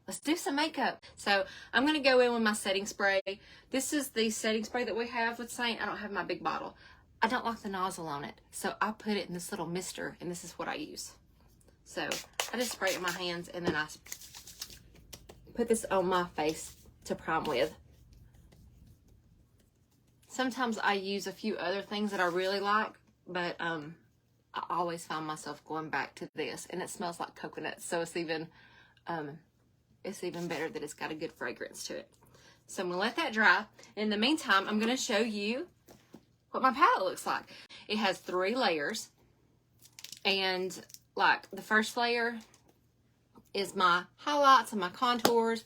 let's do some makeup. So I'm going to go in with my setting spray. This is the setting spray that we have with Seint. I don't have my big bottle. I don't like the nozzle on it, so I put it in this little mister, and this is what I use. So I just spray it in my hands, and then I put this on my face to prime with. Sometimes I use a few other things that I really like, but I always find myself going back to this, and it smells like coconut, so it's even better that it's got a good fragrance to it. So I'm gonna let that dry. In the meantime, I'm gonna show you what my palette looks like. It has 3 layers, and like the first layer is my highlights and my contours,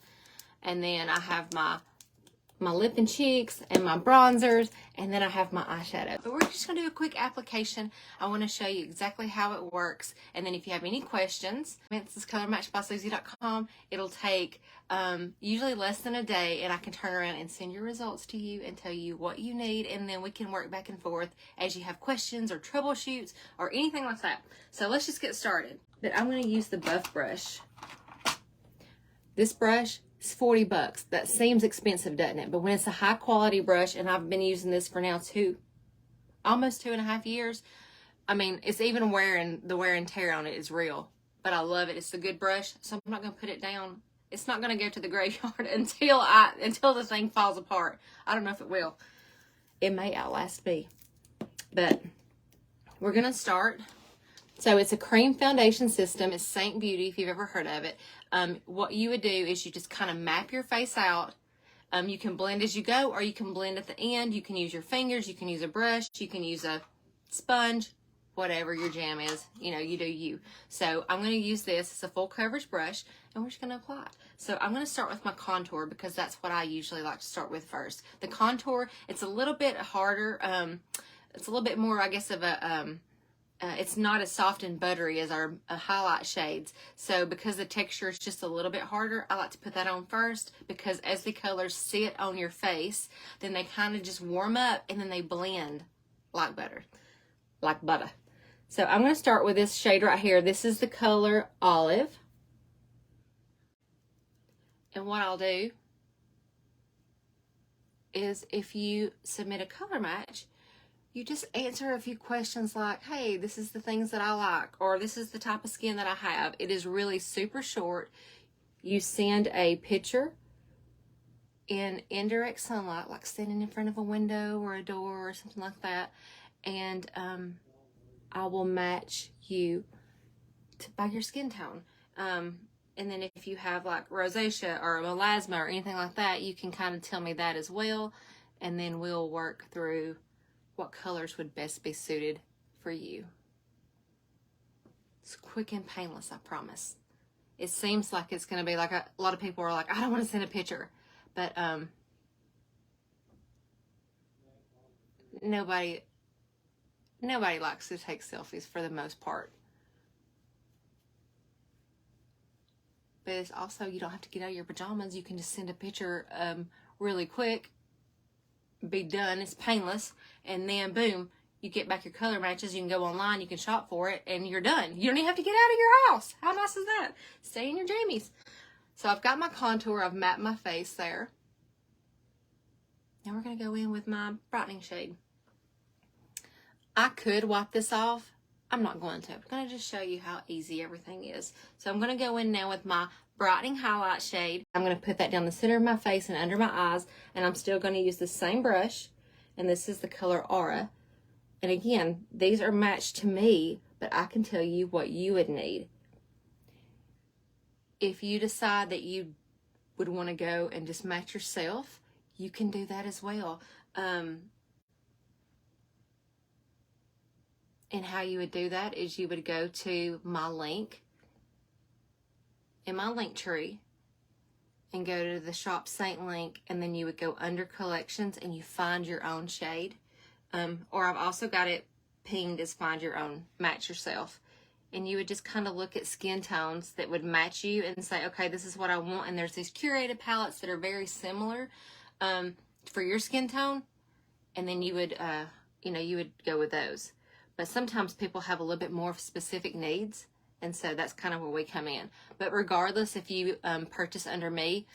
and then I have my lip and cheeks and my bronzers, and then I have my eyeshadow. But we're just gonna do a quick application. I wanna show you exactly how it works, and then if you have any questions, this is colormatchbysusie.com. It'll take usually less than a day, and I can turn around and send your results to you and tell you what you need, and then we can work back and forth as you have questions or troubleshoots or anything like that. So let's just get started. But I'm gonna use the Buff brush. This brush, it's 40 bucks. That seems expensive, doesn't it? But when it's a high quality brush, and I've been using this for now almost 2.5 years, I mean, it's even the wear and tear on it is real, but I love it. It's a good brush, so I'm not gonna put it down. It's not gonna go to the graveyard until the thing falls apart. I don't know if it will. It may outlast me, but we're gonna start. So it's a cream foundation system. It's Seint Beauty, if you've ever heard of it. What you would do is you just kind of map your face out. You can blend as you go, or you can blend at the end. You can use your fingers. You can use a brush. You can use a sponge, whatever your jam is. You know, you do you. So I'm going to use this. It's a full coverage brush, and we're just going to apply it. So I'm going to start with my contour because that's what I usually like to start with first. The contour, it's a little bit harder. It's a little bit more, I guess, of a... it's not as soft and buttery as our highlight shades. So because the texture is just a little bit harder, I like to put that on first, because as the colors sit on your face, then they kind of just warm up and then they blend like butter. Like butter. So I'm going to start with this shade right here. This is the color Olive. And what I'll do is, if you submit a color match, you just answer a few questions like, hey, this is the things that I like, or this is the type of skin that I have. It is really super short. You send a picture in indirect sunlight, like standing in front of a window or a door or something like that, and I will match you by your skin tone. And then if you have like rosacea or melasma or anything like that, you can kind of tell me that as well, and then we'll work through what colors would best be suited for you. It's quick and painless, I promise. It seems like it's going to be like a lot of people are like, I don't want to send a picture, but nobody likes to take selfies for the most part. But it's also, you don't have to get out of your pajamas. You can just send a picture really quick, be done. It's painless, and then boom, you get back your color matches. You can go online, you can shop for it, and you're done. You don't even have to get out of your house. How nice is that? Stay in your jammies. So I've got my contour. I've mapped my face there. Now we're going to go in with my brightening shade. I could wipe this off. I'm not going to. I'm going to just show you how easy everything is. So I'm going to go in now with my brightening highlight shade. I'm going to put that down the center of my face and under my eyes, and I'm still going to use the same brush, and this is the color Aura. And again, these are matched to me, but I can tell you what you would need. If you decide that you would want to go and just match yourself, you can do that as well. And how you would do that is you would go to my link in my link tree and go to the Shop Seint link, and then you would go under collections and you find your own shade. Or I've also got it pinged as find your own, match yourself. And you would just kind of look at skin tones that would match you and say, okay, this is what I want. And there's these curated palettes that are very similar for your skin tone. And then you would, you would go with those. But sometimes people have a little bit more specific needs, And so that's kind of where we come in. But regardless, if you purchase under me,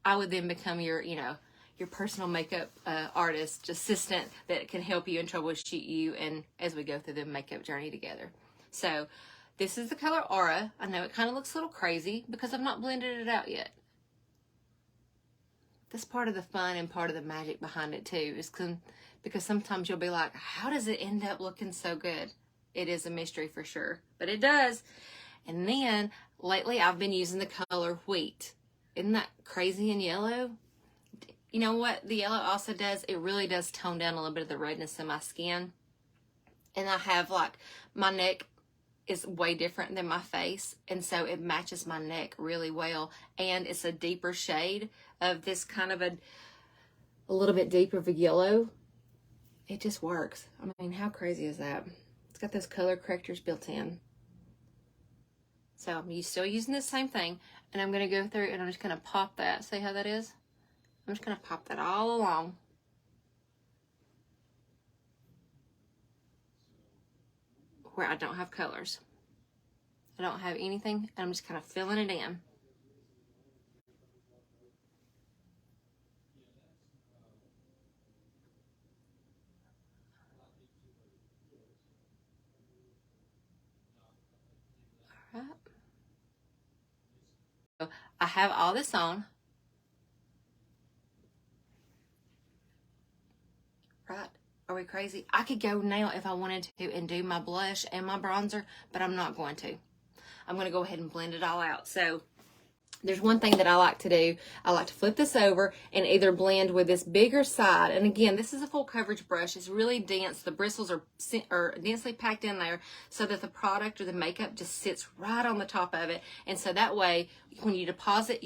I would then become your, you know, your personal makeup artist, assistant that can help you and troubleshoot you and as we go through the makeup journey together. So this is the color Aura. I know it kind of looks a little crazy because I've not blended it out yet. That's part of the fun and part of the magic behind it too, is because sometimes you'll be like, how does it end up looking so good? It is a mystery for sure, but it does. And then lately I've been using the color Wheat. Isn't that crazy and yellow? You know what the yellow also does? It really does tone down a little bit of the redness in my skin. And I have like, my neck is way different than my face. And so it matches my neck really well. And it's a deeper shade of this kind of a little bit deeper of a yellow. It just works. I mean, how crazy is that? It's got those color correctors built in. So I'm still using the same thing. And I'm going to go through and I'm just going to pop that. See how that is? I'm just going to pop that all along. Where I don't have colors. I don't have anything. I'm just kind of filling it in. All right. So I have all this on. Right? Are we crazy? I could go now if I wanted to and do my blush and my bronzer, but I'm not going to. I'm going to go ahead and blend it all out. So there's one thing that I like to do. I like to flip this over and either blend with this bigger side. And again, this is a full coverage brush. It's really dense. The bristles are densely packed in there so that the product or the makeup just sits right on the top of it. And so that way, when you deposit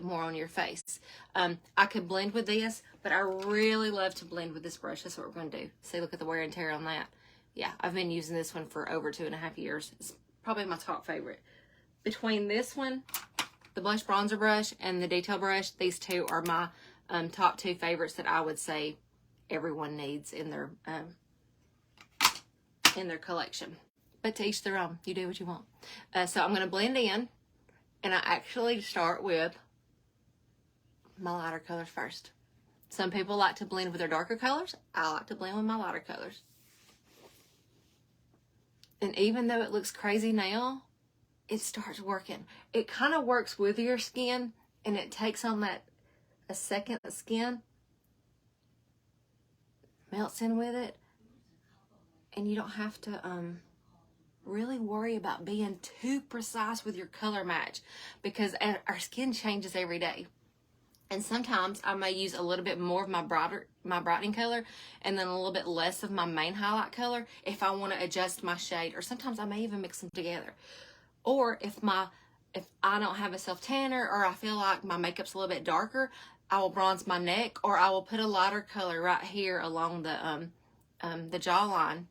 more on your face. I could blend with this, but I really love to blend with this brush. That's what we're going to do. See, look at the wear and tear on that. Yeah, I've been using this one for over 2.5 years. It's probably my top favorite. Between this one, the blush bronzer brush and the detail brush, these two are my top two favorites that I would say everyone needs in their collection. But to each their own. You do what you want. So I'm going to blend in, and I actually start with my lighter colors first. Some people like to blend with their darker colors. I like to blend with my lighter colors. And even though it looks crazy now, it starts working. It kind of works with your skin, and it takes on a second skin, melts in with it, and you don't have to really worry about being too precise with your color match, because our skin changes every day. And sometimes I may use a little bit more of my brightening color and then a little bit less of my main highlight color if I want to adjust my shade, or sometimes I may even mix them together. Or if I don't have a self-tanner, or I feel like my makeup's a little bit darker, I will bronze my neck, or I will put a lighter color right here along the jawline.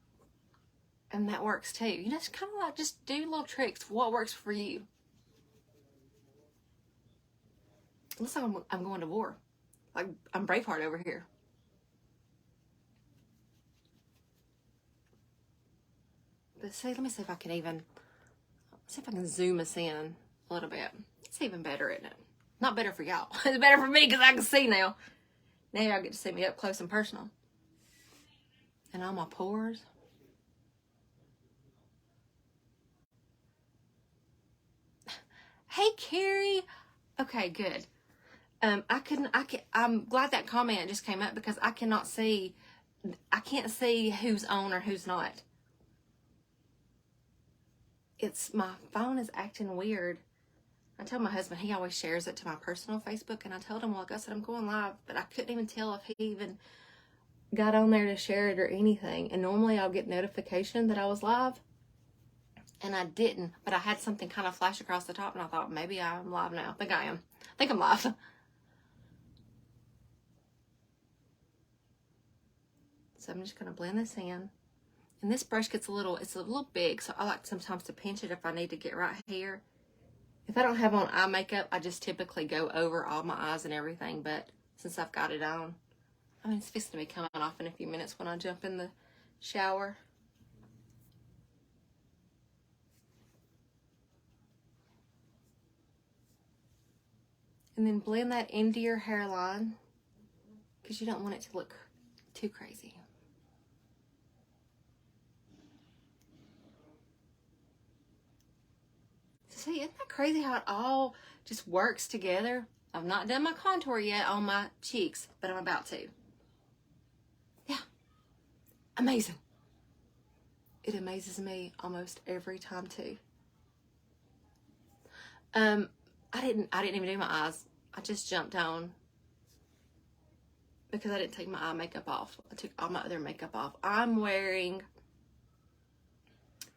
And that works too. You know, it's kind of like just do little tricks. What works for you? Looks like I'm going to war. Like I'm Braveheart over here. But see, let me see if I can even... See if I can zoom us in a little bit. It's even better, isn't it? Not better for y'all. It's better for me because I can see now. Now y'all get to see me up close and personal. And all my pores. Hey, Carrie. Okay, good. I'm glad that comment just came up because I can't see who's on or who's not. My phone is acting weird. I told my husband, he always shares it to my personal Facebook, and I told him, well, I said, I'm going live, but I couldn't even tell if he even got on there to share it or anything. And normally I'll get notification that I was live, and I didn't, but I had something kind of flash across the top, and I thought, maybe I'm live now. I think I am. I think I'm live. So I'm just going to blend this in. And this brush gets it's a little big, so I like sometimes to pinch it if I need to get right here. If I don't have on eye makeup, I just typically go over all my eyes and everything, but since I've got it on, I mean, it's fixing to be coming off in a few minutes when I jump in the shower. And then blend that into your hairline because you don't want it to look too crazy. So see, isn't that crazy how it all just works together? I've not done my contour yet on my cheeks, but I'm about to. Yeah, amazing. It amazes me almost every time too. I didn't even do my eyes. I just jumped on because I didn't take my eye makeup off. I took all my other makeup off. I'm wearing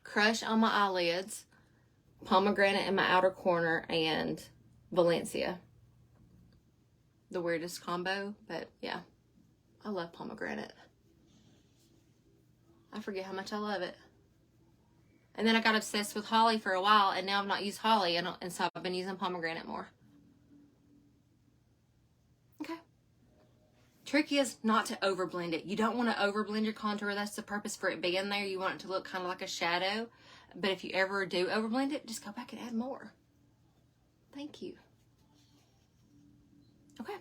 Crush on my eyelids, Pomegranate in my outer corner, and Valencia. The weirdest combo, but yeah. I love pomegranate. I forget how much I love it. And then I got obsessed with holly for a while, and now I've not used holly, and so I've been using pomegranate more. Okay. Trick is not to overblend it. You don't want to overblend your contour. That's the purpose for it being there. You want it to look kind of like a shadow. But if you ever do overblend it, just go back and add more. Thank you. Okay.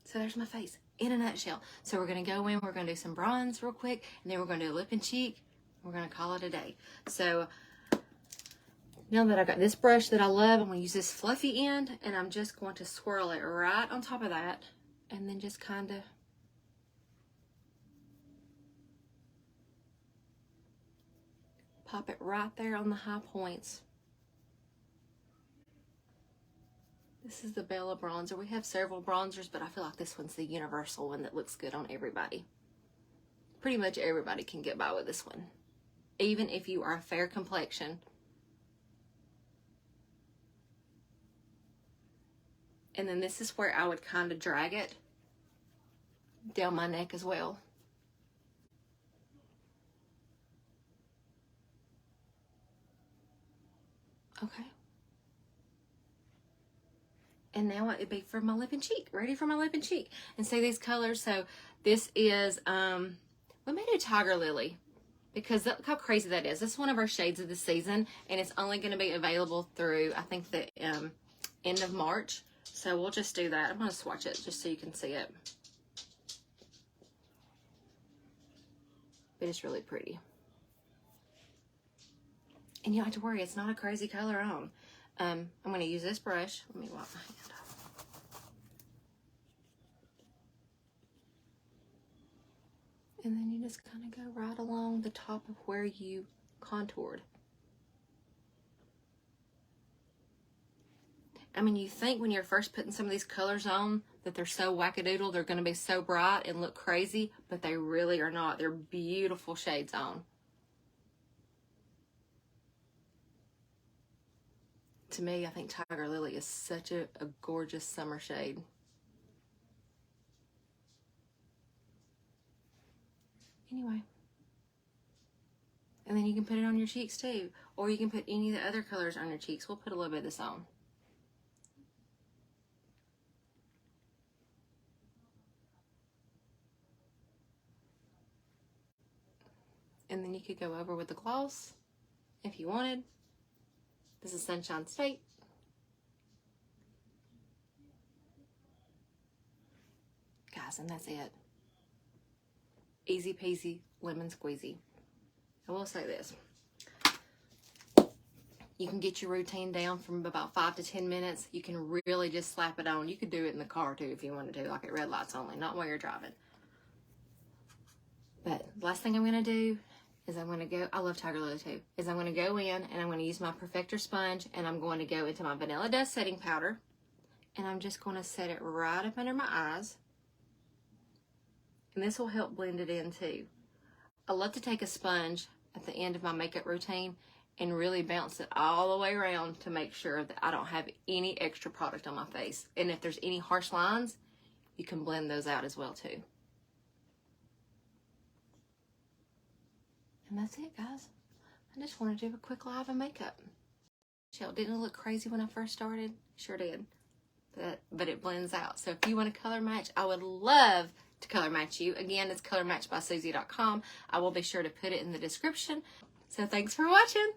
So there's my face in a nutshell. So we're going to go in, we're going to do some bronze real quick, and then we're going to do lip and cheek. We're going to call it a day. So now that I got this brush that I love, I'm going to use this fluffy end, and I'm just going to swirl it right on top of that, and then just kind of pop it right there on the high points. This is the Bella bronzer. We have several bronzers, but I feel like this one's the universal one that looks good on everybody. Pretty much everybody can get by with this one, even if you are a fair complexion. And then this is where I would kind of drag it down my neck as well. Okay. And now it'd be for my lip and cheek, ready for my lip and cheek. And see these colors. So this is, we may do Tiger Lily because look how crazy that is. This is one of our shades of the season, and it's only going to be available through, I think, the end of March. So we'll just do that. I'm going to swatch it just so you can see it. But it's really pretty. And you don't have to worry, it's not a crazy color on. I'm going to use this brush. Let me wipe my hand off. And then you just kind of go right along the top of where you contoured. I mean, you think when you're first putting some of these colors on that they're so wackadoodle, they're going to be so bright and look crazy, but they really are not. They're beautiful shades on. To me, I think Tiger Lily is such a gorgeous summer shade. Anyway. And then you can put it on your cheeks too. Or you can put any of the other colors on your cheeks. We'll put a little bit of this on. And then you could go over with the gloss if you wanted. This is Sunshine State. Guys, and that's it. Easy peasy, lemon squeezy. I will say this. You can get your routine down from about 5 to 10 minutes. You can really just slap it on. You could do it in the car too if you wanted to, like at red lights only, not while you're driving. But the last thing I'm going to do is I'm going to go, I love Tiger Lily too, is I'm going to go in and I'm going to use my Perfector sponge and I'm going to go into my Vanilla Dust setting powder and I'm just going to set it right up under my eyes. And this will help blend it in too. I love to take a sponge at the end of my makeup routine and really bounce it all the way around to make sure that I don't have any extra product on my face. And if there's any harsh lines, you can blend those out as well too. And that's it, guys. I just wanted to do a quick live of makeup. Didn't it look crazy when I first started? Sure did. But it blends out. So if you want to color match, I would love to color match you. Again, it's colormatchbysusie.com. I will be sure to put it in the description. So thanks for watching.